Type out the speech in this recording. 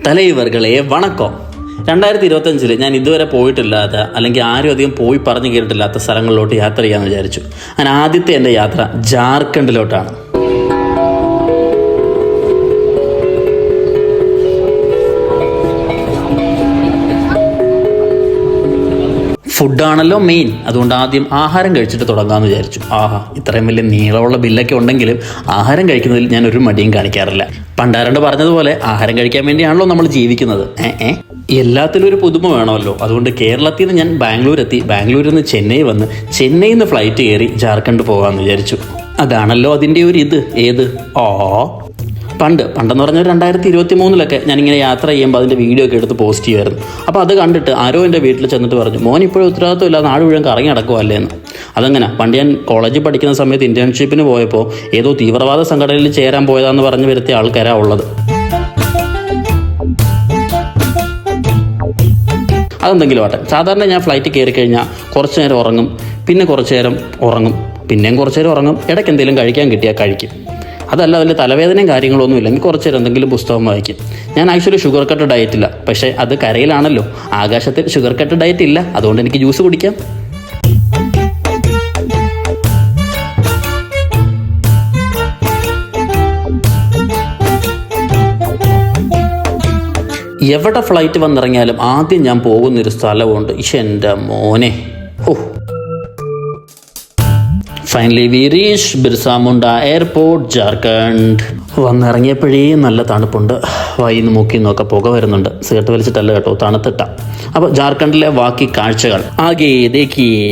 തലൈവർകളെ വണക്കം. 2025 ഞാൻ ഇതുവരെ പോയിട്ടില്ലാത്ത അല്ലെങ്കിൽ ആരും അധികം പോയി പറഞ്ഞു കേട്ടിട്ടില്ലാത്ത സ്ഥലങ്ങളിലോട്ട് യാത്ര ചെയ്യാമെന്ന് വിചാരിച്ചു. ഞാൻ ആദ്യത്തെ എൻ്റെ യാത്ര ജാർഖണ്ഡിലോട്ടാണ്. ഫുഡാണല്ലോ മെയിൻ, അതുകൊണ്ട് ആദ്യം ആഹാരം കഴിച്ചിട്ട് തുടങ്ങാമെന്ന് വിചാരിച്ചു. ഇത്രയും വലിയ നീളമുള്ള ബില്ലൊക്കെ ഉണ്ടെങ്കിലും ആഹാരം കഴിക്കുന്നതിൽ ഞാൻ ഒരു മടിയും കാണിക്കാറില്ല. പണ്ടാരണ്ട് പറഞ്ഞതുപോലെ ആഹാരം കഴിക്കാൻ വേണ്ടിയാണല്ലോ നമ്മൾ ജീവിക്കുന്നത്. എല്ലാത്തിലും ഒരു പുതുമ വേണമല്ലോ. അതുകൊണ്ട് കേരളത്തിൽ നിന്ന് ഞാൻ ബാംഗ്ലൂർ എത്തി, ബാംഗ്ലൂരിൽ നിന്ന് ചെന്നൈ വന്ന്, ചെന്നൈയിൽ നിന്ന് ഫ്ലൈറ്റ് കയറി ജാർഖണ്ഡ് പോകാമെന്ന് വിചാരിച്ചു. അതാണല്ലോ അതിൻ്റെ ഒരു ഏത് പണ്ടെന്ന് പറഞ്ഞാൽ 2023 ഞാനിങ്ങനെ യാത്ര ചെയ്യുമ്പോൾ അതിൻ്റെ വീഡിയോ ഒക്കെ എടുത്ത് പോസ്റ്റ് ചെയ്യുമായിരുന്നു. അപ്പോൾ അത് കണ്ടിട്ട് ആരോ എൻ്റെ വീട്ടിൽ ചെന്നിട്ട് പറഞ്ഞു, മോൻ ഇപ്പോഴും ഉത്തരവാദിത്വമില്ല, നാട് മുഴുവൻ കറങ്ങി നടക്കുമല്ലേ എന്ന്. അതങ്ങനെ പണ്ട് ഞാൻ കോളേജിൽ പഠിക്കുന്ന സമയത്ത് ഇൻറ്റേൺഷിപ്പിന് പോയപ്പോൾ ഏതോ തീവ്രവാദ സംഘടനയിൽ ചേരാൻ പോയതാന്ന് പറഞ്ഞു വരുത്തിയ ആൾക്കാരാണ് ഉള്ളത്. അതെന്തെങ്കിലും ആട്ടെ. സാധാരണ ഞാൻ ഫ്ലൈറ്റ് കയറി കഴിഞ്ഞാൽ കുറച്ച് നേരം ഉറങ്ങും, പിന്നെ കുറച്ച് നേരം ഉറങ്ങും, പിന്നെയും കുറച്ച് നേരം ഉറങ്ങും, ഇടയ്ക്ക് എന്തെങ്കിലും കഴിക്കാൻ കിട്ടിയാൽ കഴിക്കും. അതല്ല വലിയ തലവേദനയും കാര്യങ്ങളൊന്നും ഇല്ലെങ്കിൽ കുറച്ച് നേരം എന്തെങ്കിലും പുസ്തകം വായിക്കും. ഞാൻ ആക്ച്വലി ഷുഗർ കട്ട് ഡയറ്റില്ല, പക്ഷേ അത് കരയിലാണല്ലോ, ആകാശത്തിൽ ഷുഗർ കട്ട് ഡയറ്റ് ഇല്ല, അതുകൊണ്ട് എനിക്ക് ജ്യൂസ് കുടിക്കാം. എവിടെ ഫ്ലൈറ്റ് വന്നിറങ്ങിയാലും ആദ്യം ഞാൻ പോകുന്നൊരു സ്ഥലമുണ്ട്. എൻ്റെ മോനെ, finally we reach Birsa Munda airport, Jharkhand. വന്നിറങ്ങിയപ്പോഴേ നല്ല തണുപ്പുണ്ട്. വൈന്ന് മൂക്കിന്നൊക്കെ പുക വരുന്നുണ്ട്. സിഗരറ്റ് വലിച്ചിട്ടല്ല കേട്ടോ, തണുത്തിട്ട. അപ്പോൾ ജാർഖണ്ഡിലെ ബാക്കി കാഴ്ചകൾ ആകെ ദേഖിയേ.